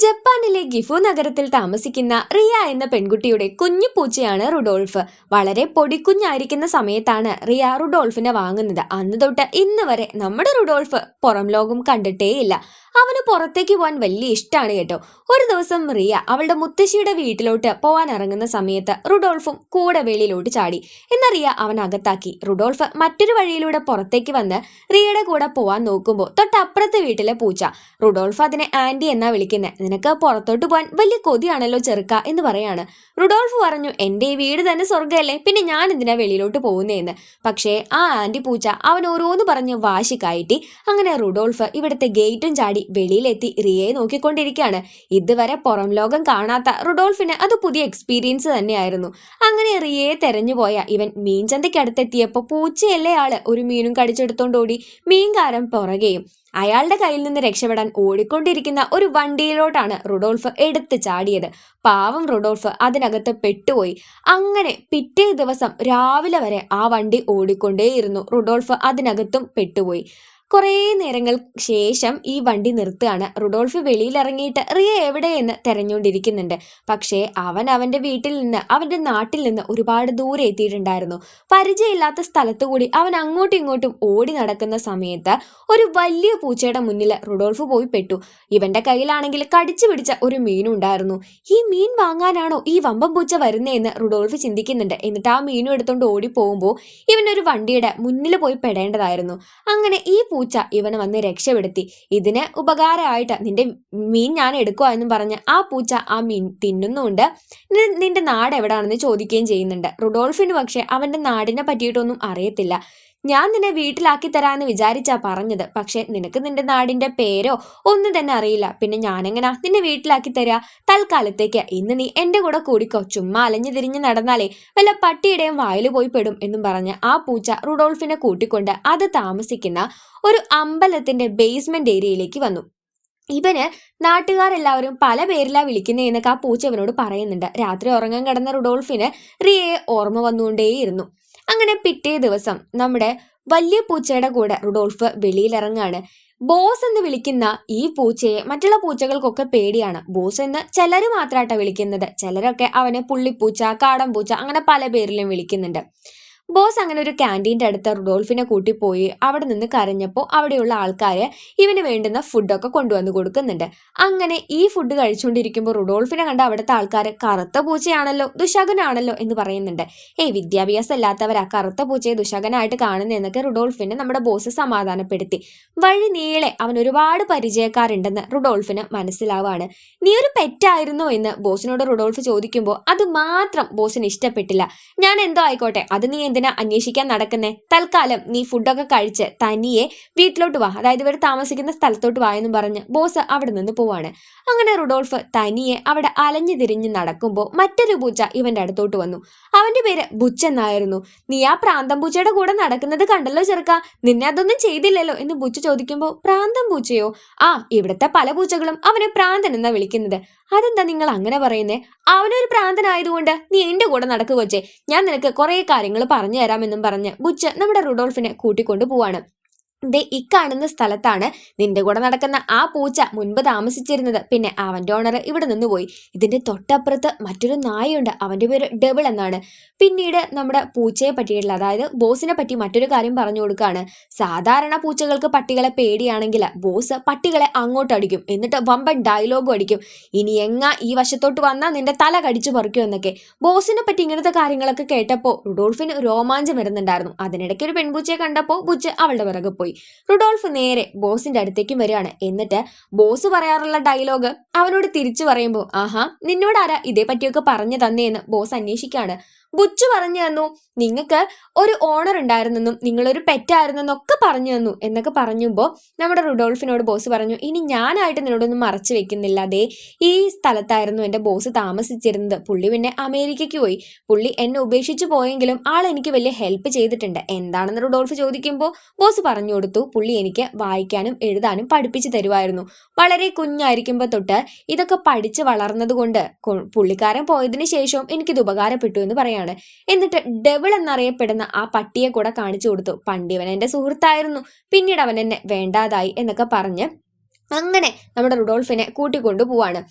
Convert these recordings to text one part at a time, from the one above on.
ജപ്പാനിലെ ഗിഫു നഗരത്തിൽ താമസിക്കുന്ന റിയ എന്ന പെൺകുട്ടിയുടെ കുഞ്ഞു പൂച്ചയാണ് റുഡോൾഫ്. വളരെ പൊടിക്കുഞ്ഞായിരിക്കുന്ന സമയത്താണ് റിയ റുഡോൾഫിനെ വാങ്ങുന്നത്. അന്ന് തൊട്ട് ഇന്ന് വരെ നമ്മുടെ റുഡോൾഫ് പുറം ലോകം കണ്ടിട്ടേയില്ല. അവന് പുറത്തേക്ക് പോകാൻ വലിയ ഇഷ്ടമാണ് കേട്ടോ. ഒരു ദിവസം റിയ അവളുടെ മുത്തശ്ശിയുടെ വീട്ടിലോട്ട് പോവാൻ ഇറങ്ങുന്ന സമയത്ത് റുഡോൾഫും കൂടെ വെളിയിലോട്ട് ചാടി. എന്ന റിയ അവൻ അകത്താക്കി. റുഡോൾഫ് മറ്റൊരു വഴിയിലൂടെ പുറത്തേക്ക് വന്ന് റിയയുടെ കൂടെ പോവാൻ നോക്കുമ്പോൾ തൊട്ടപ്പുറത്തെ വീട്ടിലെ പൂച്ച. റുഡോൾഫ് അതിനെ ആന്റി എന്നാ വിളിക്കുന്നത്. നിനക്ക് പുറത്തോട്ട് പോകാൻ വലിയ കൊതിയാണല്ലോ ചെറുക്ക എന്ന് പറയാണ്. റുഡോൾഫ് പറഞ്ഞു, എന്റെ ഈ വീട് തന്നെ സ്വർഗ്ഗമല്ലേ, പിന്നെ ഞാൻ എന്തിനാ വെളിയിലോട്ട് പോകുന്നതെന്ന്. പക്ഷേ ആ ആന്റി പൂച്ച അവൻ ഓരോന്ന് പറഞ്ഞ് വാശി കയറ്റി. അങ്ങനെ റുഡോൾഫ് ഇവിടുത്തെ ഗേറ്റും ചാടി വെളിയിലെത്തി റിയയെ നോക്കിക്കൊണ്ടിരിക്കുകയാണ്. ഇതുവരെ പുറം ലോകം കാണാത്ത റുഡോൾഫിന് അത് പുതിയ എക്സ്പീരിയൻസ് തന്നെയായിരുന്നു. അങ്ങനെ റിയയെ തെരഞ്ഞുപോയ ഇവൻ മീൻചന്തയ്ക്കടുത്തെത്തിയപ്പോൾ പൂച്ചയല്ലേ ആള് ഒരു മീനും കടിച്ചെടുത്തോണ്ടോടി. മീൻകാരൻ പുറകെയും. അയാളുടെ കയ്യിൽ നിന്ന് രക്ഷപ്പെടാൻ ഓടിക്കൊണ്ടിരിക്കുന്ന ഒരു വണ്ടിയിലോട്ടാണ് റുഡോൾഫ് എടുത്ത് ചാടിയത്. പാവം റുഡോൾഫ് അതിനകത്ത് പെട്ടുപോയി. അങ്ങനെ പിറ്റേ ദിവസം രാവിലെ വരെ ആ വണ്ടി ഓടിക്കൊണ്ടേയിരുന്നു. റുഡോൾഫ് അതിനകത്തും പെട്ടുപോയി. കുറേ നേരങ്ങൾ ശേഷം ഈ വണ്ടി നിർത്തുകയാണ്. റുഡോൾഫ് വെളിയിലിറങ്ങിയിട്ട് റിയ എവിടെയെന്ന് തെരഞ്ഞുകൊണ്ടിരിക്കുന്നുണ്ട്. പക്ഷേ അവൻ അവന്റെ വീട്ടിൽ നിന്ന് അവന്റെ നാട്ടിൽ നിന്ന് ഒരുപാട് ദൂരെ എത്തിയിട്ടുണ്ടായിരുന്നു. പരിചയമില്ലാത്ത സ്ഥലത്തു കൂടി അവൻ അങ്ങോട്ടും ഇങ്ങോട്ടും ഓടി നടക്കുന്ന സമയത്ത് ഒരു വലിയ പൂച്ചയുടെ മുന്നിൽ റുഡോൾഫ് പോയി പെട്ടു. ഇവന്റെ കയ്യിലാണെങ്കിൽ കടിച്ചു പിടിച്ച ഒരു മീനുണ്ടായിരുന്നു. ഈ മീൻ വാങ്ങാനാണോ ഈ വമ്പം പൂച്ച വരുന്നതെന്ന് റുഡോൾഫ് ചിന്തിക്കുന്നുണ്ട്. എന്നിട്ട് ആ മീനും എടുത്തോണ്ട് ഓടി പോകുമ്പോൾ ഇവനൊരു വണ്ടിയുടെ മുന്നിൽ പോയി പെടേണ്ടതായിരുന്നു. അങ്ങനെ ഈ പൂച്ച ഇവനെ വന്ന് രക്ഷപ്പെടുത്തി. ഇതിന് ഉപകാരമായിട്ട് നിന്റെ മീൻ ഞാൻ എടുക്കുക എന്നും പറഞ്ഞ് ആ പൂച്ച ആ മീൻ തിന്നുന്നുണ്ട്. നിന്റെ നാട് എവിടാണെന്ന് ചോദിക്കുകയും ചെയ്യുന്നുണ്ട്. റുഡോൾഫിന് പക്ഷെ അവന്റെ നാടിനെ പറ്റിയിട്ടൊന്നും അറിയത്തില്ല. ഞാൻ നിന്നെ വീട്ടിലാക്കി തരാമെന്ന് വിചാരിച്ചാ പറഞ്ഞത്. പക്ഷെ നിനക്ക് നിന്റെ നാടിന്റെ പേരോ ഒന്നും തന്നെ അറിയില്ല. പിന്നെ ഞാനെങ്ങനാ നിന്നെ വീട്ടിലാക്കി തരാ? തൽക്കാലത്തേക്ക് ഇന്ന് നീ എന്റെ കൂടെ കൂടിക്കോ. ചുമ്മാ അലഞ്ഞു തിരിഞ്ഞ് നടന്നാലേ വല്ല പട്ടിയുടെയും വായിൽ പോയി പെടും എന്നും പറഞ്ഞ് ആ പൂച്ച റുഡോൾഫിനെ കൂട്ടിക്കൊണ്ട് അത് താമസിക്കുന്ന ഒരു അമ്പലത്തിന്റെ ബേസ്മെന്റ് ഏരിയയിലേക്ക് വന്നു. ഇവന് നാട്ടുകാരെല്ലാവരും പല പേരിലാ വിളിക്കുന്നതെന്നൊക്കെ ആ പൂച്ച ഇവനോട് പറയുന്നുണ്ട്. രാത്രി ഉറങ്ങാൻ കിടന്ന റുഡോൾഫിന് റിയയെ ഓർമ്മ വന്നുകൊണ്ടേയിരുന്നു. അങ്ങനെ പിറ്റേ ദിവസം നമ്മുടെ വലിയ പൂച്ചയുടെ കൂടെ റുഡോൾഫ് വെളിയിലിറങ്ങാണ്. ബോസ് എന്ന് വിളിക്കുന്ന ഈ പൂച്ചയെ മറ്റുള്ള പൂച്ചകൾക്കൊക്കെ പേടിയാണ്. ബോസ് എന്ന് ചിലര് മാത്രമായിട്ടാണ് വിളിക്കുന്നത്. ചിലരൊക്കെ അവനെ പുള്ളിപ്പൂച്ച, കാടൻ പൂച്ച അങ്ങനെ പല പേരിലും വിളിക്കുന്നുണ്ട്. ബോസ് അങ്ങനെ ഒരു ക്യാൻറ്റീൻ്റെ അടുത്ത് റുഡോൾഫിനെ കൂട്ടിപ്പോയി. അവിടെ നിന്ന് കരഞ്ഞപ്പോൾ അവിടെയുള്ള ആൾക്കാര് ഇവന് വേണ്ടുന്ന ഫുഡൊക്കെ കൊണ്ടുവന്ന് കൊടുക്കുന്നുണ്ട്. അങ്ങനെ ഈ ഫുഡ് കഴിച്ചുകൊണ്ടിരിക്കുമ്പോൾ റുഡോൾഫിനെ കണ്ട അവിടുത്തെ ആൾക്കാർ കറുത്ത പൂച്ചയാണല്ലോ, ദുശകനാണല്ലോ എന്ന് പറയുന്നുണ്ട്. വിദ്യാഭ്യാസം ഇല്ലാത്തവരാ കറുത്ത പൂച്ചയെ ദുശകനായിട്ട് കാണുന്നതെന്നൊക്കെ റുഡോൾഫിനെ നമ്മുടെ ബോസ് സമാധാനപ്പെടുത്തി. വഴി നീളെ അവൻ ഒരുപാട് പരിചയക്കാരുണ്ടെന്ന് റുഡോൾഫിന് മനസ്സിലാവാണ്. നീ ഒരു പെറ്റായിരുന്നോ എന്ന് ബോസിനോട് റുഡോൾഫ് ചോദിക്കുമ്പോൾ അത് മാത്രം ബോസിന് ഇഷ്ടപ്പെട്ടില്ല. ഞാൻ എന്തോ ആയിക്കോട്ടെ, അത് നീ എന്തിനാ അന്വേഷിക്കാൻ നടക്കുന്നേ? തൽക്കാലം നീ ഫുഡൊക്കെ കഴിച്ച് തനിയെ വീട്ടിലോട്ട് വാ, അതായത് ഇവർ താമസിക്കുന്ന സ്ഥലത്തോട്ട് വാ എന്നും പറഞ്ഞ് ബോസ് അവിടെ നിന്ന് പോവാണ്. അങ്ങനെ റുഡോൾഫ് തനിയെ അവിടെ അലഞ്ഞു തിരിഞ്ഞ് നടക്കുമ്പോൾ മറ്റൊരു പൂച്ച ഇവന്റെ അടുത്തോട്ട് വന്നു. അവന്റെ പേര് ബുച്ച് എന്നായിരുന്നു. നീ ആ പ്രാന്തം പൂച്ചയുടെ കൂടെ നടക്കുന്നത് കണ്ടല്ലോ ചെറുക്ക, നിന്നെ അതൊന്നും ചെയ്തില്ലല്ലോ എന്ന് ബുച്ച് ചോദിക്കുമ്പോൾ പ്രാന്തം പൂച്ചയോ? ആ, ഇവിടുത്തെ പല പൂച്ചകളും അവനെ പ്രാന്തൻ എന്നാ വിളിക്കുന്നത്. അതെന്താ നിങ്ങൾ അങ്ങനെ പറയുന്നേ? അവനൊരു പ്രാന്തനായതുകൊണ്ട് നീ എന്റെ കൂടെ നടക്കുക കൊച്ചേ, ഞാൻ നിനക്ക് കുറെ കാര്യങ്ങൾ പറഞ്ഞു തരാമെന്നും പറഞ്ഞ് ബുച്ച് നമ്മുടെ റുഡോൾഫിനെ കൂട്ടിക്കൊണ്ടു പോവാണ്. ദേ ഇക്കാണുന്ന സ്ഥലത്താണ് നിന്റെ കൂടെ നടക്കുന്ന ആ പൂച്ച മുൻപ് താമസിച്ചിരുന്നത്. പിന്നെ അവന്റെ ഓണർ ഇവിടെ നിന്ന് പോയി. ഇതിന്റെ തൊട്ടപ്പുറത്ത് മറ്റൊരു നായയുണ്ട്, അവന്റെ പേര് ഡബിൾ എന്നാണ്. പിന്നീട് നമ്മുടെ പൂച്ചയെ പറ്റിയിട്ടുള്ള, അതായത് ബോസിനെ പറ്റി മറ്റൊരു കാര്യം പറഞ്ഞു കൊടുക്കുകയാണ്. സാധാരണ പൂച്ചകൾക്ക് പട്ടികളെ പേടിയാണെങ്കിൽ ബോസ് പട്ടികളെ അങ്ങോട്ട് അടിക്കും, എന്നിട്ട് വമ്പൻ ഡയലോഗും അടിക്കും. ഇനി ഈ വശത്തോട്ട് വന്നാൽ നിന്റെ തല കടിച്ചു പറിക്കും എന്നൊക്കെ. ബോസിനെ പറ്റി ഇങ്ങനത്തെ കാര്യങ്ങളൊക്കെ കേട്ടപ്പോൾ റുഡോൾഫിന് രോമാഞ്ചം വരുന്നുണ്ടായിരുന്നു. അതിനിടയ്ക്ക് ഒരു പെൺപൂച്ചയെ കണ്ടപ്പോൾ ബുച്ച് അവളുടെ പിറകെ പോയി. റുഡോൾഫ് നേരെ ബോസിന്റെ അടുത്തേക്കും വരികയാണ്. എന്നിട്ട് ബോസ് പറയാറുള്ള ഡയലോഗ് അവനോട് തിരിച്ചു പറയുമ്പോൾ, ആഹാ, നിന്നോട് ആരാ ഇതേ പറ്റിയൊക്കെ പറഞ്ഞു തന്നേന്ന് ബോസ് അന്വേഷിക്കാണ്. ബുച്ചു പറഞ്ഞു തന്നു, നിങ്ങൾക്ക് ഒരു ഓണർ ഉണ്ടായിരുന്നെന്നും നിങ്ങളൊരു പെറ്റായിരുന്നെന്നൊക്കെ പറഞ്ഞു തന്നു എന്നൊക്കെ പറഞ്ഞുമ്പോൾ നമ്മുടെ റുഡോൾഫിനോട് ബോസ് പറഞ്ഞു, ഇനി ഞാനായിട്ട് നിന്നോടൊന്നും മറച്ചു വെക്കുന്നില്ല. അതേ ഈ സ്ഥലത്തായിരുന്നു എൻ്റെ ബോസ് താമസിച്ചിരുന്നത്. പുള്ളി പിന്നെ അമേരിക്കയ്ക്ക് പോയി. പുള്ളി എന്നെ ഉപേക്ഷിച്ചു പോയെങ്കിലും ആൾ എനിക്ക് വലിയ ഹെൽപ്പ് ചെയ്തിട്ടുണ്ട്. എന്താണെന്ന് റുഡോൾഫ് ചോദിക്കുമ്പോൾ ബോസ് പറഞ്ഞു കൊടുത്തു, പുള്ളി എനിക്ക് വായിക്കാനും എഴുതാനും പഠിപ്പിച്ചു തരുമായിരുന്നു. വളരെ കുഞ്ഞായിരിക്കുമ്പോൾ തൊട്ട് ഇതൊക്കെ പഠിച്ച് വളർന്നത് കൊണ്ട് പുള്ളിക്കാരൻ പോയതിനു ശേഷവും എനിക്കിത് ഉപകാരപ്പെട്ടു എന്ന് പറയാണ്. എന്നിട്ട് ഡെവിൾ എന്നറിയപ്പെടുന്ന ആ പട്ടിയെ കൂടെ കാണിച്ചു കൊടുത്തു. പണ്ടിവൻ എന്റെ സുഹൃത്തായിരുന്നു, പിന്നീട് അവൻ എന്നെ വേണ്ടാതായി എന്നൊക്കെ പറഞ്ഞ് അങ്ങനെ നമ്മുടെ റുഡോൾഫിനെ കൂട്ടിക്കൊണ്ടു പോവാണ്.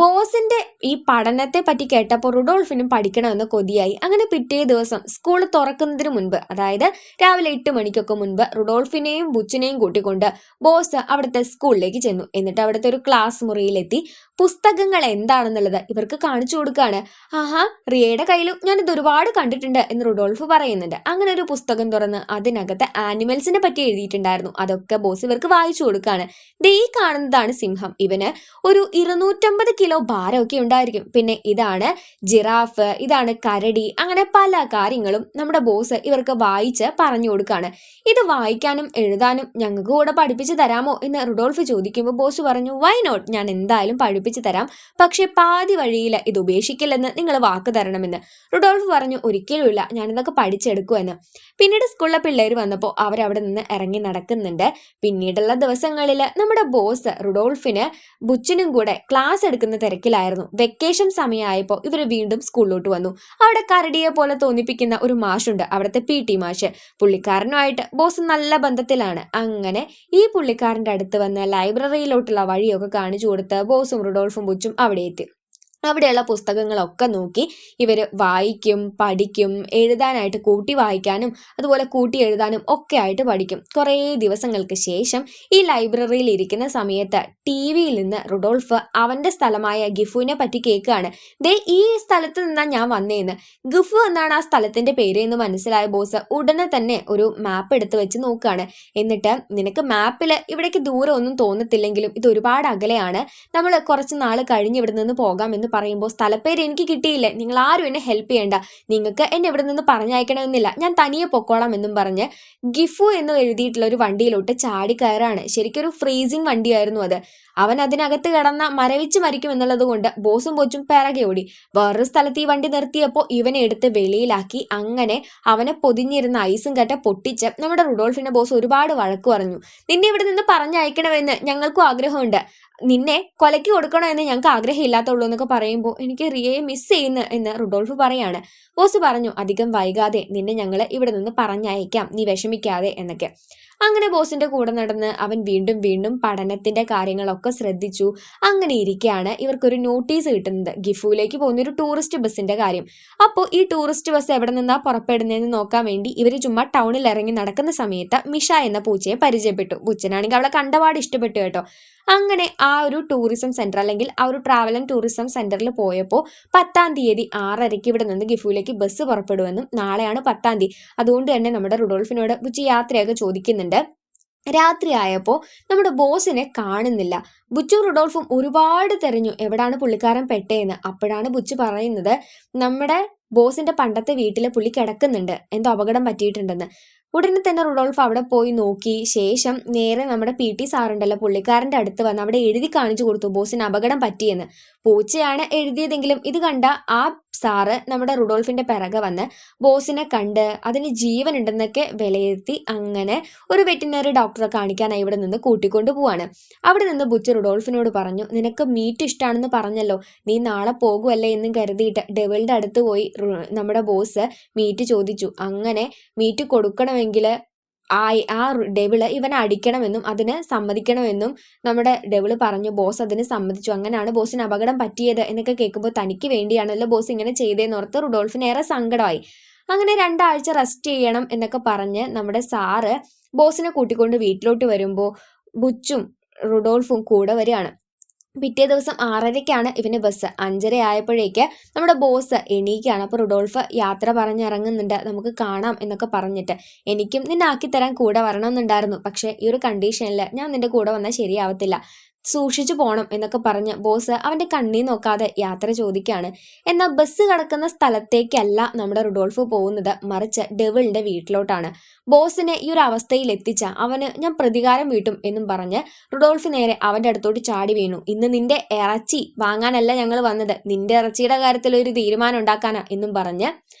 ബോസിന്റെ ഈ പഠനത്തെ പറ്റി കേട്ടപ്പോൾ റുഡോൾഫിനും പഠിക്കണമെന്ന് കൊതിയായി. അങ്ങനെ പിറ്റേ ദിവസം സ്കൂൾ തുറക്കുന്നതിന് മുൻപ്, അതായത് രാവിലെ 8 മണിക്കൊക്കെ മുൻപ്, റുഡോൾഫിനെയും ബുച്ചിനെയും കൂട്ടിക്കൊണ്ട് ബോസ് അവിടുത്തെ സ്കൂളിലേക്ക് ചെന്നു. എന്നിട്ട് അവിടുത്തെ ഒരു ക്ലാസ് മുറിയിലെത്തി പുസ്തകങ്ങൾ എന്താണെന്നുള്ളത് ഇവർക്ക് കാണിച്ചു കൊടുക്കാണ്. ആഹാ, റിയയുടെ കയ്യിലും ഞാനിത് ഒരുപാട് കണ്ടിട്ടുണ്ട് എന്ന് റുഡോൾഫ് പറയുന്നുണ്ട്. അങ്ങനെ ഒരു പുസ്തകം തുറന്ന് അതിനകത്ത് ആനിമൽസിനെ പറ്റി എഴുതിയിട്ടുണ്ടായിരുന്നു. അതൊക്കെ ബോസ് ഇവർക്ക് വായിച്ചു കൊടുക്കാണ്. ദേ ഈ കാണുന്നതാണ് സിംഹം. ഇവന് ഒരു 250 കിലോ ഭാരമൊക്കെ ഉണ്ടായിരിക്കും. പിന്നെ ഇതാണ് ജിറാഫ്, ഇതാണ് കരടി. അങ്ങനെ പല കാര്യങ്ങളും നമ്മുടെ ബോസ് ഇവർക്ക് വായിച്ച് പറഞ്ഞു കൊടുക്കാണ്. ഇത് വായിക്കാനും എഴുതാനും ഞങ്ങൾക്ക് കൂടെ പഠിപ്പിച്ചു തരാമോ എന്ന് റുഡോൾഫ് ചോദിക്കുമ്പോൾ ബോസ് പറഞ്ഞു, വൈ നോട്ട്, ഞാൻ എന്തായാലും പഠിപ്പിച്ചു തരാം, പക്ഷെ പാതി വഴിയിൽ ഇത് ഉപേക്ഷിക്കില്ലെന്ന് നിങ്ങൾ വാക്ക് തരണമെന്ന്. റുഡോൾഫ് പറഞ്ഞു, ഒരിക്കലുമില്ല, ഞാനിതൊക്കെ പഠിച്ചെടുക്കുമെന്ന്. പിന്നീട് സ്കൂളിലെ പിള്ളേർ വന്നപ്പോൾ അവരവിടെ നിന്ന് ഇറങ്ങി നടക്കുന്നുണ്ട്. പിന്നീടുള്ള ദിവസങ്ങളിൽ നമ്മുടെ ബോസ് റുഡോൾഫിന് ബുച്ചിനും കൂടെ ക്ലാസ് എടുക്കുന്ന തിരക്കിലായിരുന്നു. വെക്കേഷൻ സമയമായപ്പോൾ ഇവർ വീണ്ടും സ്കൂളിലോട്ട് വന്നു. അവിടെ കരടിയെ പോലെ തോന്നിപ്പിക്കുന്ന ഒരു മാഷുണ്ട്, അവിടുത്തെ PT മാഷ്. പുള്ളിക്കാരനുമായിട്ട് ബോസ് നല്ല ബന്ധത്തിലാണ്. അങ്ങനെ ഈ പുള്ളിക്കാരൻ്റെ അടുത്ത് വന്ന് ലൈബ്രറിയിലോട്ടുള്ള വഴിയൊക്കെ കാണിച്ചു കൊടുത്ത് ബോസും റുഡോൾഫും ബുച്ചും അവിടെ എത്തി. അവിടെയുള്ള പുസ്തകങ്ങളൊക്കെ നോക്കി ഇവർ വായിക്കും, പഠിക്കും. എഴുതാനായിട്ട് കൂട്ടി വായിക്കാനും അതുപോലെ കൂട്ടി എഴുതാനും ഒക്കെ ആയിട്ട് പഠിക്കും. കുറേ ദിവസങ്ങൾക്ക് ശേഷം ഈ ലൈബ്രറിയിൽ ഇരിക്കുന്ന സമയത്ത് TV-യിൽ നിന്ന് റുഡോൾഫ് അവൻ്റെ സ്ഥലമായ ഗിഫുവിനെ പറ്റി കേൾക്കുകയാണ്. ദേ ഈ സ്ഥലത്ത് നിന്നാണ് ഞാൻ വന്നേന്ന്. ഗിഫു എന്നാണ് ആ സ്ഥലത്തിൻ്റെ പേര് എന്ന് മനസ്സിലായ ബോസ് ഉടനെ തന്നെ ഒരു മാപ്പ് എടുത്ത് വെച്ച് നോക്കുകയാണ്. എന്നിട്ട്, നിനക്ക് മാപ്പിൽ ഇവിടേക്ക് ദൂരം ഒന്നും തോന്നത്തില്ലെങ്കിലും ഇത് ഒരുപാട് അകലെയാണ്, നമ്മൾ കുറച്ച് നാൾ കഴിഞ്ഞ് ഇവിടെ നിന്ന് പോകാമെന്ന് പറയുമ്പോൾ, സ്ഥലപ്പേര് എനിക്ക് കിട്ടിയില്ലേ, നിങ്ങൾ ആരും എന്നെ ഹെൽപ്പ് ചെയ്യണ്ട, നിങ്ങൾക്ക് എന്നെ ഇവിടെ നിന്ന് പറഞ്ഞയക്കണമെന്നില്ല, ഞാൻ തനിയെ പൊക്കോളാം എന്നും പറഞ്ഞ് ഗിഫു എന്ന് എഴുതിയിട്ടുള്ള ഒരു വണ്ടിയിലോട്ട് ചാടി കയറാണ്. ശരിക്കും ഒരു ഫ്രീസിങ് വണ്ടിയായിരുന്നു അത്. അവൻ അതിനകത്ത് കിടന്ന മരവിച്ച് മരിക്കും എന്നുള്ളത് കൊണ്ട് ബോസും ബോച്ചും പിറകെ ഓടി. വേറൊരു സ്ഥലത്ത് ഈ വണ്ടി നിർത്തിയപ്പോൾ ഇവനെ എടുത്ത് വെളിയിലാക്കി. അങ്ങനെ അവനെ പൊതിഞ്ഞിരുന്ന ഐസും കട്ട പൊട്ടിച്ച് നമ്മുടെ റുഡോൾഫിന്റെ ബോസ് ഒരുപാട് വഴക്ക് പറഞ്ഞു. നിന്നെ ഇവിടെ നിന്ന് പറഞ്ഞയക്കണമെന്ന് ഞങ്ങൾക്കും ആഗ്രഹമുണ്ട്, നിന്നെ കൊലയ്ക്ക് കൊടുക്കണമെന്ന് ഞങ്ങൾക്ക് ആഗ്രഹമില്ലാത്തുള്ളൂ എന്നൊക്കെ പറയുമ്പോൾ, എനിക്ക് റിയയെ മിസ് ചെയ്യുന്നു എന്ന് റുഡോൾഫ് പറയാണ്. ബോസ് പറഞ്ഞു, അധികം വൈകാതെ നിന്നെ ഞങ്ങൾ ഇവിടെ നിന്ന് പറഞ്ഞയക്കാം, നീ വിഷമിക്കാതെ എന്നൊക്കെ. അങ്ങനെ ബോസിന്റെ കൂടെ നടന്ന് അവൻ വീണ്ടും വീണ്ടും പഠനത്തിന്റെ കാര്യങ്ങളൊക്കെ ശ്രദ്ധിച്ചു. അങ്ങനെ ഇരിക്കുകയാണ് ഇവർക്കൊരു നോട്ടീസ് കിട്ടുന്നത്, ഗിഫുവിലേക്ക് പോകുന്ന ഒരു ടൂറിസ്റ്റ് ബസ്സിന്റെ കാര്യം. അപ്പോൾ ഈ ടൂറിസ്റ്റ് ബസ് എവിടെ നിന്നാ പുറപ്പെടുന്നതെന്ന് നോക്കാൻ വേണ്ടി ഇവർ ചുമ്മാ ടൗണിൽ ഇറങ്ങി നടക്കുന്ന സമയത്ത് മിഷ എന്ന പൂച്ചയെ പരിചയപ്പെട്ടു. ബുച്ചനാണെങ്കിൽ അവളെ കണ്ടപാട് ഇഷ്ടപ്പെട്ടു കേട്ടോ. അങ്ങനെ ആ ഒരു ടൂറിസം സെന്റർ, അല്ലെങ്കിൽ ആ ഒരു ട്രാവൽ ആൻഡ് ടൂറിസം സെന്ററിൽ പോയപ്പോൾ 10-ാം തീയതി 6:30 ഇവിടെ നിന്ന് ഗിഫുവിലേക്ക് ബസ് പുറപ്പെടുമെന്നും നാളെയാണ് 10-ാം തീയതി, അതുകൊണ്ട് തന്നെ നമ്മുടെ റുഡോൾഫിനോട് ബുച്ചി യാത്രയൊക്കെ ചോദിക്കുന്നുണ്ട്. രാത്രിയായപ്പോൾ നമ്മുടെ ബോസിനെ കാണുന്നില്ല. ബുച്ചും റുഡോൾഫും ഒരുപാട് തെരഞ്ഞു എവിടാണ് പുള്ളിക്കാരൻ പെട്ടേന്ന്. അപ്പോഴാണ് ബുച്ചു പറയുന്നത്, നമ്മുടെ ബോസിന്റെ പണ്ടത്തെ വീട്ടിലെ പുള്ളി കിടക്കുന്നുണ്ട്, എന്തോ അപകടം പറ്റിയിട്ടുണ്ടെന്ന്. ഉടനെ തന്നെ റുഡോൾഫ് അവിടെ പോയി നോക്കി. ശേഷം നേരെ നമ്മുടെ PT സാറുണ്ടല്ലോ, പുള്ളിക്കാരൻ്റെ അടുത്ത് വന്ന് അവിടെ എഴുതി കാണിച്ചു കൊടുത്തു ബോസിന് അപകടം പറ്റിയെന്ന്. പൂച്ചയാണ് എഴുതിയതെങ്കിലും ഇത് കണ്ട ആ സാറ് നമ്മുടെ റുഡോൾഫിന്റെ പിറകെ വന്ന് ബോസിനെ കണ്ട് അതിന് ജീവൻ ഉണ്ടെന്നൊക്കെ വിലയിരുത്തി അങ്ങനെ ഒരു വെറ്റിനറി ഡോക്ടറെ കാണിക്കാനായി ഇവിടെ നിന്ന് കൂട്ടിക്കൊണ്ടു പോവാണ്. അവിടെ നിന്ന് ബുച്ച് റുഡോൾഫിനോട് പറഞ്ഞു, നിനക്ക് മീറ്റ് ഇഷ്ടമാണെന്ന് പറഞ്ഞല്ലോ, നീ നാളെ പോകുമല്ലേ എന്നും കരുതിയിട്ട് ഡെവിളിന്റെ അടുത്ത് പോയി നമ്മുടെ ബോസ് മീറ്റ് ചോദിച്ചു. അങ്ങനെ മീറ്റ് കൊടുക്കണമെങ്കിൽ ആ ഡെവിള് ഇവനെ അടിക്കണമെന്നും അതിന് സമ്മതിക്കണമെന്നും നമ്മുടെ ഡെവിള് പറഞ്ഞു. ബോസ് അതിന് സമ്മതിച്ചു. അങ്ങനെയാണ് ബോസിന് അപകടം പറ്റിയത് എന്നൊക്കെ കേൾക്കുമ്പോൾ, തനിക്ക് വേണ്ടിയാണല്ലോ ബോസ് ഇങ്ങനെ ചെയ്തതെന്നോർത്ത് റുഡോൾഫിന് ഏറെ സങ്കടമായി. അങ്ങനെ 2 ആഴ്ച റെസ്റ്റ് ചെയ്യണം എന്നൊക്കെ പറഞ്ഞ് നമ്മുടെ സാറ് ബോസിനെ കൂട്ടിക്കൊണ്ട് വീട്ടിലോട്ട് വരുമ്പോൾ ബുച്ചും റുഡോൾഫും കൂടെ വരികയാണ്. പിറ്റേ ദിവസം 6:30-ക്കാണ് ഇവന് ബസ്. 5:30 ആയപ്പോഴേക്ക് നമ്മുടെ ബോസ് എണീക്കുകയാണ്. അപ്പോൾ റുഡോൾഫ് യാത്ര പറഞ്ഞിറങ്ങുന്നുണ്ട്, നമുക്ക് കാണാം എന്നൊക്കെ പറഞ്ഞിട്ട്. എനിക്കും നിന്നെ ആക്കിത്തരാൻ കൂടെ വരണമെന്നുണ്ടായിരുന്നു, പക്ഷേ ഈ ഒരു കണ്ടീഷനിൽ ഞാൻ നിന്റെ കൂടെ വന്നാൽ ശരിയാവത്തില്ല, സൂക്ഷിച്ചു പോകണം എന്നൊക്കെ പറഞ്ഞ് ബോസ് അവൻ്റെ കണ്ണീ നോക്കാതെ യാത്ര ചോദിക്കുകയാണ്. എന്നാൽ ബസ് കിടക്കുന്ന സ്ഥലത്തേക്കല്ല നമ്മുടെ റുഡോൾഫ് പോകുന്നത്, മറിച്ച് ഡെവിളിന്റെ വീട്ടിലോട്ടാണ്. ബോസിനെ ഈ ഒരു അവസ്ഥയിൽ എത്തിച്ച അവന് ഞാൻ പ്രതികാരം വീട്ടും എന്നും പറഞ്ഞ് റുഡോൾഫ് നേരെ അവൻ്റെ അടുത്തോട്ട് ചാടി വീണു. ഇന്ന് നിന്റെ ഇറച്ചി വാങ്ങാനല്ല ഞങ്ങൾ വന്നത്, നിന്റെ ഇറച്ചിയുടെ കാര്യത്തിൽ ഒരു തീരുമാനം ഉണ്ടാക്കാനാ എന്നും പറഞ്ഞ്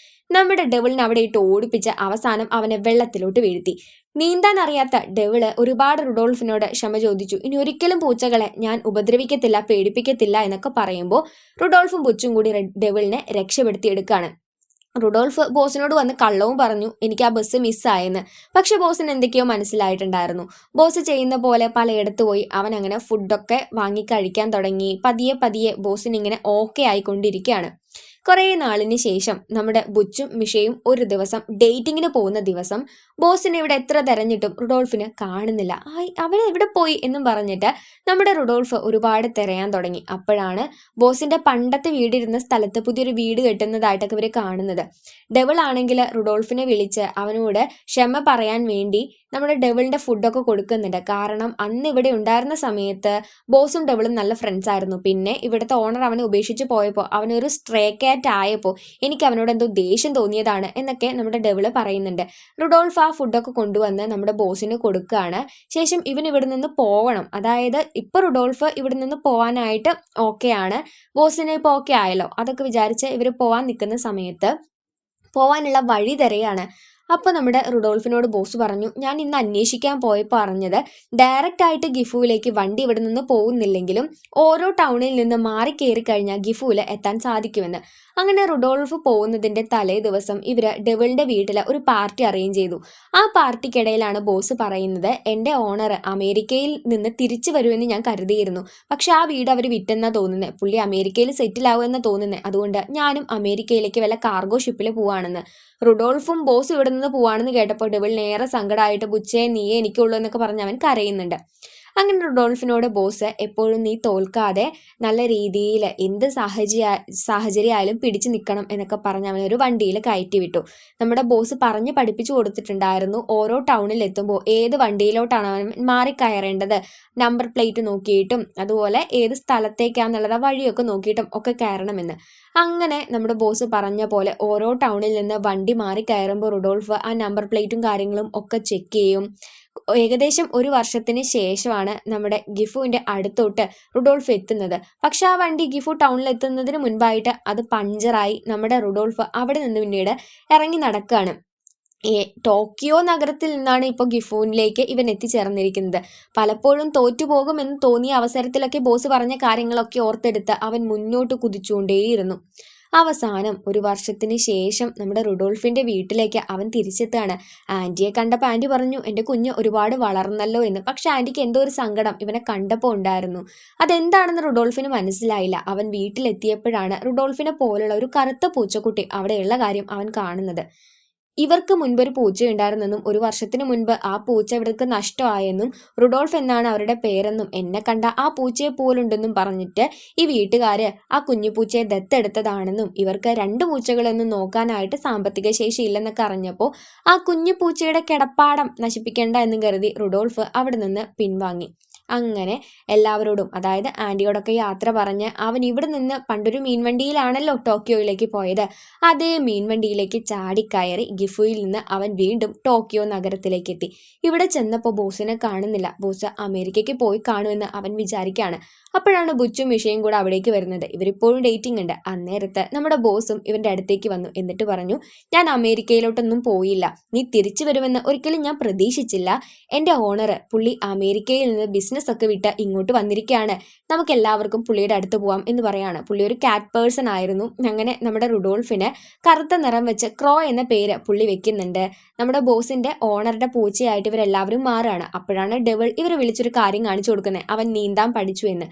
നമ്മുടെ ഡെവിളിനെ അവിടെ ഇട്ട് ഓടിപ്പിച്ച് അവസാനം അവനെ വെള്ളത്തിലോട്ട് വീഴ്ത്തി. നീന്താൻ അറിയാത്ത ഡെവിള് ഒരുപാട് റുഡോൾഫിനോട് ക്ഷമ ചോദിച്ചു. ഇനി ഒരിക്കലും പൂച്ചകളെ ഞാൻ ഉപദ്രവിക്കത്തില്ല, പേടിപ്പിക്കത്തില്ല എന്നൊക്കെ പറയുമ്പോൾ റുഡോൾഫും ബുച്ചും കൂടി ഡെവിളിനെ രക്ഷപ്പെടുത്തിയെടുക്കുകയാണ്. റുഡോൾഫ് ബോസിനോട് വന്ന് കള്ളവും പറഞ്ഞു എനിക്ക് ആ ബസ് മിസ്സായെന്ന്. പക്ഷെ ബോസിന് എന്തൊക്കെയോ മനസ്സിലായിട്ടുണ്ടായിരുന്നു. ബോസ് ചെയ്യുന്ന പോലെ പലയിടത്ത് പോയി അവൻ അങ്ങനെ ഫുഡൊക്കെ വാങ്ങി കഴിക്കാൻ തുടങ്ങി. പതിയെ പതിയെ ബോസിന് ഇങ്ങനെ ഓക്കെ ആയിക്കൊണ്ടിരിക്കുകയാണ്. കുറേ നാളിന് ശേഷം നമ്മുടെ ബുച്ചും മിഷയും ഒരു ദിവസം ഡേറ്റിങ്ങിന് പോകുന്ന ദിവസം ബോസിനെ ഇവിടെ എത്ര തെരഞ്ഞിട്ടും റുഡോൾഫിന് കാണുന്നില്ല. അവൻ എവിടെ പോയി എന്നും പറഞ്ഞിട്ട് നമ്മുടെ റുഡോൾഫ് ഒരുപാട് തിരയാൻ തുടങ്ങി. അപ്പോഴാണ് ബോസിന്റെ പണ്ടത്തെ വീടിരുന്ന സ്ഥലത്ത് പുതിയൊരു വീട് കെട്ടുന്നതായിട്ടൊക്കെ ഇവർ കാണുന്നത്. ഡെവിൾ ആണെങ്കിൽ റുഡോൾഫിനെ വിളിച്ച് അവനോട് ക്ഷമ പറയാൻ വേണ്ടി നമ്മുടെ ഡെവിളിന്റെ ഫുഡൊക്കെ കൊടുക്കുന്നുണ്ട്. കാരണം അന്ന് ഇവിടെ ഉണ്ടായിരുന്ന സമയത്ത് ബോസും ഡെവിളും നല്ല ഫ്രണ്ട്സ് ആയിരുന്നു. പിന്നെ ഇവിടുത്തെ ഓണർ അവനെ ഉപേക്ഷിച്ച് പോയപ്പോൾ അവനൊരു സ്ട്രേ കാറ്റ് ആയപ്പോൾ എനിക്ക് അവനോട് എന്തോ ദേഷ്യം തോന്നിയതാണ് എന്നൊക്കെ നമ്മുടെ ഡെവിള് പറയുന്നുണ്ട്. റുഡോൾഫ് ആ ഫുഡൊക്കെ കൊണ്ടുവന്ന് നമ്മുടെ ബോസിന് കൊടുക്കുകയാണ്. ശേഷം ഇവൻ ഇവിടെ നിന്ന് പോവണം. അതായത് ഇപ്പൊ റുഡോൾഫ് ഇവിടെ നിന്ന് പോവാനായിട്ട് ഓക്കെയാണ്. ബോസിനെ ഇപ്പോൾ ഓക്കെ ആയല്ലോ. അതൊക്കെ വിചാരിച്ച് ഇവർ പോവാൻ നിൽക്കുന്ന സമയത്ത് പോവാനുള്ള വഴി തിരയാണ്. അപ്പോൾ നമ്മുടെ റുഡോൾഫിനോട് ബോസ് പറഞ്ഞു, ഞാൻ ഇന്ന് അന്വേഷിക്കാൻ പോയപ്പോൾ അറിഞ്ഞത് ഡയറക്റ്റ് ആയിട്ട് ഗിഫുവിലേക്ക് വണ്ടി ഇവിടെ നിന്ന് പോകുന്നില്ലെങ്കിലും ഓരോ ടൗണിൽ നിന്ന് മാറി കയറി കഴിഞ്ഞാൽ ഗിഫുവിൽ എത്താൻ സാധിക്കുമെന്ന്. അങ്ങനെ റുഡോൾഫ് പോകുന്നതിന്റെ തലേ ദിവസം ഇവര് ഡെവിളിന്റെ വീട്ടിൽ ഒരു പാർട്ടി അറേഞ്ച് ചെയ്തു. ആ പാർട്ടിക്കിടയിലാണ് ബോസ് പറയുന്നത്, എൻ്റെ ഓണർ അമേരിക്കയിൽ നിന്ന് തിരിച്ചു വരുമെന്ന് ഞാൻ കരുതിയിരുന്നു. പക്ഷെ ആ വീട് അവർ വിറ്റെന്നാ തോന്നുന്നത്. പുള്ളി അമേരിക്കയിൽ സെറ്റിൽ ആവുമെന്നാ തോന്നുന്നത്. അതുകൊണ്ട് ഞാനും അമേരിക്കയിലേക്ക് വല്ല കാർഗോ ഷിപ്പിൽ പോവാണെന്ന്. റുഡോൾഫും ബോസ് ഇവിടെ നിന്ന് പോവാണെന്ന് കേട്ടപ്പോൾ ഡെവിളിന് ഏറെ സങ്കടമായിട്ട് ബുച്ചേ നീയേ എനിക്കുള്ളൂ എന്നൊക്കെ പറഞ്ഞ് അവൻ കരയുന്നുണ്ട്. അങ്ങനെ റുഡോൾഫിനോട് ബോസ് എപ്പോഴും നീ തോൽക്കാതെ നല്ല രീതിയിൽ എന്ത് സാഹചര്യമായാലും പിടിച്ചു നിൽക്കണം എന്നൊക്കെ പറഞ്ഞ് അവനൊരു വണ്ടിയിൽ കയറ്റി വിട്ടു. നമ്മുടെ ബോസ് പറഞ്ഞ് പഠിപ്പിച്ചു കൊടുത്തിട്ടുണ്ടായിരുന്നു ഓരോ ടൗണിൽ എത്തുമ്പോൾ ഏത് വണ്ടിയിലോട്ടാണ് അവൻ മാറിക്കയറേണ്ടത്, നമ്പർ പ്ലേറ്റ് നോക്കിയിട്ടും അതുപോലെ ഏത് സ്ഥലത്തേക്കാന്നുള്ളത് വഴിയൊക്കെ നോക്കിയിട്ടും ഒക്കെ കയറണമെന്ന്. അങ്ങനെ നമ്മുടെ ബോസ് പറഞ്ഞ പോലെ ഓരോ ടൗണിൽ നിന്ന് വണ്ടി മാറി കയറുമ്പോൾ റുഡോൾഫ് ആ നമ്പർ പ്ലേറ്റും കാര്യങ്ങളും ഒക്കെ ചെക്ക് ചെയ്യും. ഏകദേശം ഒരു വർഷത്തിന് ശേഷമാണ് നമ്മുടെ ഗിഫുവിന്റെ അടുത്തോട്ട് റുഡോൾഫ് എത്തുന്നത്. പക്ഷെ ആ വണ്ടി ഗിഫു ടൗണിൽ എത്തുന്നതിന് മുൻപായിട്ട് അത് പഞ്ചറായി നമ്മുടെ റുഡോൾഫ് അവിടെ നിന്ന് പിന്നീട് ഇറങ്ങി നടക്കുകയാണ്. ടോക്കിയോ നഗരത്തിൽ നിന്നാണ് ഇപ്പോൾ ഗിഫൂനിലേക്ക് ഇവൻ എത്തിച്ചേർന്നിരിക്കുന്നത്. പലപ്പോഴും തോറ്റുപോകുമെന്ന് തോന്നിയ അവസരത്തിലൊക്കെ ബോസ് പറഞ്ഞ കാര്യങ്ങളൊക്കെ ഓർത്തെടുത്ത് അവൻ മുന്നോട്ട് കുതിച്ചുകൊണ്ടേയിരുന്നു. അവസാനം ഒരു വർഷത്തിന് ശേഷം നമ്മുടെ റുഡോൾഫിന്റെ വീട്ടിലേക്ക് അവൻ തിരിച്ചെത്താണ്. ആന്റിയെ കണ്ടപ്പോൾ ആന്റി പറഞ്ഞു, എൻ്റെ കുഞ്ഞ് ഒരുപാട് വളർന്നല്ലോ എന്ന്. പക്ഷെ ആന്റിക്ക് എന്തോ ഒരു സങ്കടം ഇവനെ കണ്ടപ്പോൾ ഉണ്ടായിരുന്നു. അതെന്താണെന്ന് റുഡോൾഫിന് മനസ്സിലായില്ല. അവൻ വീട്ടിലെത്തിയപ്പോഴാണ് റുഡോൾഫിനെ പോലുള്ള ഒരു കറുത്ത പൂച്ചക്കുട്ടി അവിടെയുള്ള കാര്യം അവൻ കാണുന്നത്. ഇവർക്ക് മുൻപ് ഒരു പൂച്ചയുണ്ടായിരുന്നെന്നും ഒരു വർഷത്തിന് മുൻപ് ആ പൂച്ച ഇവർക്ക് നഷ്ടമായെന്നും റുഡോൾഫ് എന്നാണ് അവരുടെ പേരെന്നും എന്നെ കണ്ട ആ പൂച്ചയെ പോലുണ്ടെന്നും പറഞ്ഞിട്ട് ഈ വീട്ടുകാര് ആ കുഞ്ഞു പൂച്ചയെ ദത്തെടുത്തതാണെന്നും ഇവർക്ക് 2 പൂച്ചകളൊന്നും നോക്കാനായിട്ട് സാമ്പത്തിക ശേഷി ഇല്ലെന്നൊക്കെ അറിഞ്ഞപ്പോൾ ആ കുഞ്ഞു പൂച്ചയുടെ കിടപ്പാടം നശിപ്പിക്കേണ്ട എന്നും കരുതി റുഡോൾഫ് അവിടെ നിന്ന് പിൻവാങ്ങി. അങ്ങനെ എല്ലാവരോടും, അതായത് ആന്റിയോടൊക്കെ യാത്ര പറഞ്ഞ് അവൻ ഇവിടെ നിന്ന് പണ്ടൊരു മീൻവണ്ടിയിലാണല്ലോ ടോക്കിയോയിലേക്ക് പോയത്, അതേ മീൻവണ്ടിയിലേക്ക് ചാടിക്കയറി ഗിഫുയിൽ നിന്ന് അവൻ വീണ്ടും ടോക്കിയോ നഗരത്തിലേക്ക് എത്തി. ഇവിടെ ചെന്നപ്പോൾ ബോസിനെ കാണുന്നില്ല. ബോസ് അമേരിക്കയ്ക്ക് പോയി കാണുമെന്ന് അവൻ വിചാരിക്കുകയാണ്. അപ്പോഴാണ് ബുച്ചും മിഷയും കൂടെ അവിടേക്ക് വരുന്നത്. ഇവരിപ്പോഴും ഡേറ്റിംഗ് ഉണ്ട്. അന്നേരത്ത് നമ്മുടെ ബോസും ഇവന്റെ അടുത്തേക്ക് വന്നു. എന്നിട്ട് പറഞ്ഞു, ഞാൻ അമേരിക്കയിലോട്ടൊന്നും പോയില്ല. നീ തിരിച്ചു വരുമെന്ന് ഒരിക്കലും ഞാൻ പ്രതീക്ഷിച്ചില്ല. എൻ്റെ ഓണർ പുള്ളി അമേരിക്കയിൽ നിന്ന് ബിസിനസ് ഒക്കെ വിട്ട് ഇങ്ങോട്ട് വന്നിരിക്കുകയാണ്. നമുക്ക് എല്ലാവർക്കും പുള്ളിയുടെ അടുത്ത് പോവാം എന്ന് പറയാണ്. പുള്ളി ഒരു കാറ്റ് പേഴ്സൺ ആയിരുന്നു. അങ്ങനെ നമ്മുടെ റുഡോൾഫിന് കറുത്ത നിറം വെച്ച് ക്രോ എന്ന പേര് പുള്ളി വെക്കുന്നുണ്ട്. നമ്മുടെ ബോസിന്റെ ഓണറുടെ പൂച്ചയായിട്ട് ഇവരെല്ലാവരും മാറുകയാണ്. അപ്പോഴാണ് ഡെവിൾ ഇവരെ വിളിച്ചൊരു കാര്യം കാണിച്ചു കൊടുക്കുന്നത്, അവൻ നീന്താൻ പഠിച്ചു എന്ന്.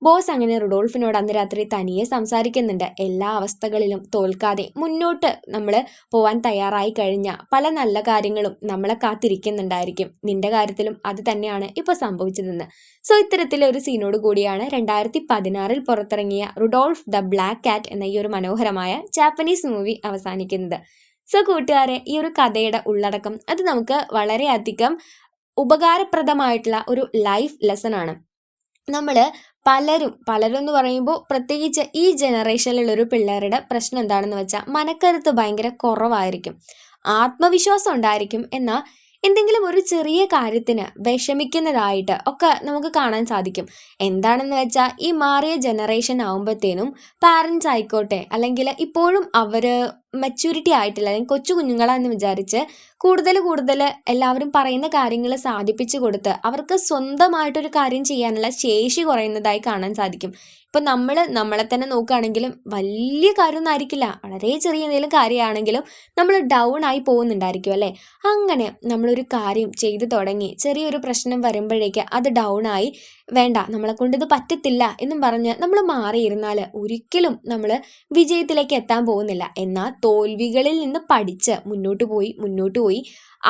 ബോസ് അങ്ങനെ റുഡോൾഫിനോട് അന്ന് രാത്രി തനിയെ സംസാരിക്കുന്നുണ്ട്. എല്ലാ അവസ്ഥകളിലും തോൽക്കാതെ മുന്നോട്ട് നമ്മൾ പോവാൻ തയ്യാറായി കഴിഞ്ഞാൽ പല നല്ല കാര്യങ്ങളും നമ്മളെ കാത്തിരിക്കുന്നുണ്ടായിരിക്കും. നിന്റെ കാര്യത്തിലും അത് തന്നെയാണ് ഇപ്പോൾ സംഭവിച്ചതെന്ന്. സോ ഇത്തരത്തിലൊരു സീനോട് കൂടിയാണ് 2016 പുറത്തിറങ്ങിയ റുഡോൾഫ് ദ ബ്ലാക്ക് കാറ്റ് എന്ന ഈ ഒരു മനോഹരമായ ജാപ്പനീസ് മൂവി അവസാനിക്കുന്നത്. സോ കൂട്ടുകാരെ, ഈ ഒരു കഥയുടെ ഉള്ളടക്കം അത് നമുക്ക് വളരെയധികം ഉപകാരപ്രദമായിട്ടുള്ള ഒരു ലൈഫ് ലെസൺ ആണ്. നമ്മൾ പലരും എന്ന് പറയുമ്പോൾ പ്രത്യേകിച്ച് ഈ ജനറേഷനിലുള്ളൊരു പിള്ളേരുടെ പ്രശ്നം എന്താണെന്ന് വെച്ചാൽ മനക്കരുത്ത് ഭയങ്കര കുറവായിരിക്കും. ആത്മവിശ്വാസം ഉണ്ടായിരിക്കും, എന്നാൽ എന്തെങ്കിലും ഒരു ചെറിയ കാര്യത്തിന് വിഷമിക്കുന്നതായിട്ട് ഒക്കെ നമുക്ക് കാണാൻ സാധിക്കും. എന്താണെന്ന് വെച്ചാൽ ഈ മാറിയ ജനറേഷൻ ആകുമ്പോഴത്തേനും പാരൻസ് ആയിക്കോട്ടെ, അല്ലെങ്കിൽ ഇപ്പോഴും അവർ മെച്യൂരിറ്റി ആയിട്ടില്ല, അല്ലെങ്കിൽ കൊച്ചു കുഞ്ഞുങ്ങളാന്ന് വിചാരിച്ച് കൂടുതൽ എല്ലാവരും പറയുന്ന കാര്യങ്ങൾ സാധിപ്പിച്ചു കൊടുത്ത് അവർക്ക് സ്വന്തമായിട്ടൊരു കാര്യം ചെയ്യാനുള്ള ശേഷി കുറയുന്നതായി കാണാൻ സാധിക്കും. ഇപ്പം നമ്മളെ തന്നെ നോക്കുകയാണെങ്കിലും വലിയ കാര്യമൊന്നും ആയിരിക്കില്ല, വളരെ ചെറിയ എന്തെങ്കിലും കാര്യമാണെങ്കിലും നമ്മൾ ഡൗൺ ആയി പോകുന്നുണ്ടായിരിക്കും അല്ലേ. അങ്ങനെ നമ്മളൊരു കാര്യം ചെയ്തു തുടങ്ങി ചെറിയൊരു പ്രശ്നം വരുമ്പോഴേക്ക് അത് ഡൗൺ ആയി വേണ്ട നമ്മളെ കൊണ്ട് ഇത് പറ്റത്തില്ല എന്നും പറഞ്ഞ് നമ്മൾ മാറിയിരുന്നാൽ ഒരിക്കലും നമ്മൾ വിജയത്തിലേക്ക് എത്താൻ പോകുന്നില്ല. എന്നാൽ തോൽവികളിൽ നിന്ന് പഠിച്ച് മുന്നോട്ട് പോയി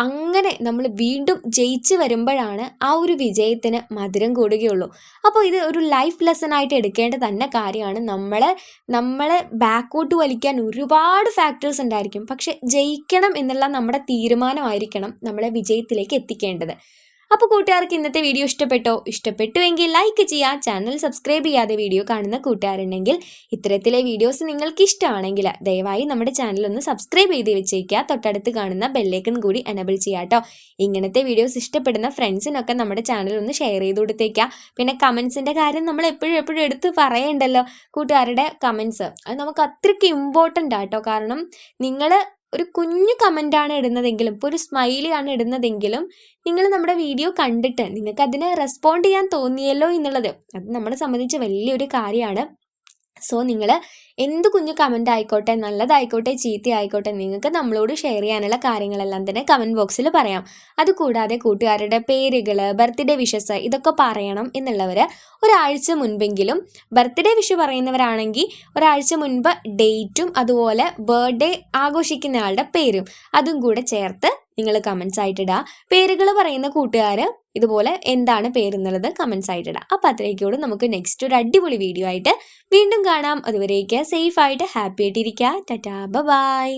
അങ്ങനെ നമ്മൾ വീണ്ടും ജയിച്ച് വരുമ്പോഴാണ് ആ ഒരു വിജയത്തിന് മധുരം കൂടുകയുള്ളൂ. അപ്പോൾ ഇത് ഒരു ലൈഫ് ലെസൺ ആയിട്ട് എടുക്കേണ്ട തന്നെ കാര്യമാണ്. നമ്മളെ ബാക്കോട്ട് വലിക്കാൻ ഒരുപാട് ഫാക്ടേഴ്സ് ഉണ്ടായിരിക്കും, പക്ഷെ ജയിക്കണം എന്നുള്ള നമ്മുടെ തീരുമാനമായിരിക്കണം നമ്മളെ വിജയത്തിലേക്ക് എത്തിക്കേണ്ടത്. അപ്പോൾ കൂട്ടുകാർക്ക് ഇന്നത്തെ വീഡിയോ ഇഷ്ടപ്പെട്ടുവെങ്കിൽ ലൈക്ക് ചെയ്യുക. ചാനൽ സബ്സ്ക്രൈബ് ചെയ്യാതെ വീഡിയോ കാണുന്ന കൂട്ടുകാരുണ്ടെങ്കിൽ ഇത്തരത്തിലെ വീഡിയോസ് നിങ്ങൾക്ക് ഇഷ്ടമാണെങ്കിൽ ദയവായി നമ്മുടെ ചാനൽ ഒന്ന് സബ്സ്ക്രൈബ് ചെയ്ത് വെച്ചേക്കുക. തൊട്ടടുത്ത് കാണുന്ന ബെല്ലൈക്കൺ കൂടി എനേബിൾ ചെയ്യുക കേട്ടോ. ഇങ്ങനത്തെ വീഡിയോസ് ഇഷ്ടപ്പെടുന്ന ഫ്രണ്ട്സിനൊക്കെ നമ്മുടെ ചാനൽ ഒന്ന് ഷെയർ ചെയ്ത് കൊടുത്തേക്കുക. പിന്നെ കമൻസിൻ്റെ കാര്യം നമ്മൾ എപ്പോഴും എടുത്ത് പറയണ്ടല്ലോ. കൂട്ടുകാരുടെ കമൻസ് അത് നമുക്ക് അത്രയ്ക്ക് ഇമ്പോർട്ടൻ്റ് ആട്ടോ. കാരണം നിങ്ങൾ ഒരു കുഞ്ഞു കമൻ്റാണ് ഇടുന്നതെങ്കിലും, ഇപ്പോൾ ഒരു സ്മൈലിയാണ് ഇടുന്നതെങ്കിലും നിങ്ങൾ നമ്മുടെ വീഡിയോ കണ്ടിട്ട് നിങ്ങൾക്ക് അതിനെ റെസ്പോണ്ട് ചെയ്യാൻ തോന്നിയല്ലോ എന്നുള്ളത് അത് നമ്മളെ സംബന്ധിച്ച് വലിയൊരു കാര്യമാണ്. സോ നിങ്ങൾ എന്ത് കുഞ്ഞു കമൻ്റ് ആയിക്കോട്ടെ, നല്ലതായിക്കോട്ടെ, ചീത്തയായിക്കോട്ടെ, നിങ്ങൾക്ക് നമ്മളോട് ഷെയർ ചെയ്യാനുള്ള കാര്യങ്ങളെല്ലാം തന്നെ കമൻറ്റ് ബോക്സിൽ പറയാം. അതുകൂടാതെ കൂട്ടുകാരുടെ പേരുകൾ, ബർത്ത്ഡേ വിഷസ് ഇതൊക്കെ പറയണം എന്നുള്ളവർ ഒരാഴ്ച മുൻപെങ്കിലും, ബർത്ത്ഡേ വിഷ് പറയുന്നവരാണെങ്കിൽ ഒരാഴ്ച മുൻപ് ഡേറ്റും അതുപോലെ ബർത്ത്ഡേ ആഘോഷിക്കുന്ന ആളുടെ പേരും അതും കൂടെ ചേർത്ത് നിങ്ങൾ കമൻസ് ആയിട്ടിടുക. പേരുകൾ പറയുന്ന കൂട്ടുകാർ ഇതുപോലെ എന്താണ് പേരെന്നുള്ളത് കമൻസ് ആയിട്ടിടുക. അപ്പോൾ അത്രയൊക്കെയോട് നമുക്ക് നെക്സ്റ്റ് ഒരു അടിപൊളി വീഡിയോ ആയിട്ട് വീണ്ടും കാണാം. അതുവരേക്ക് സേഫ് ആയിട്ട് ഹാപ്പി ആയിട്ടിരിക്കുക. Tata bye.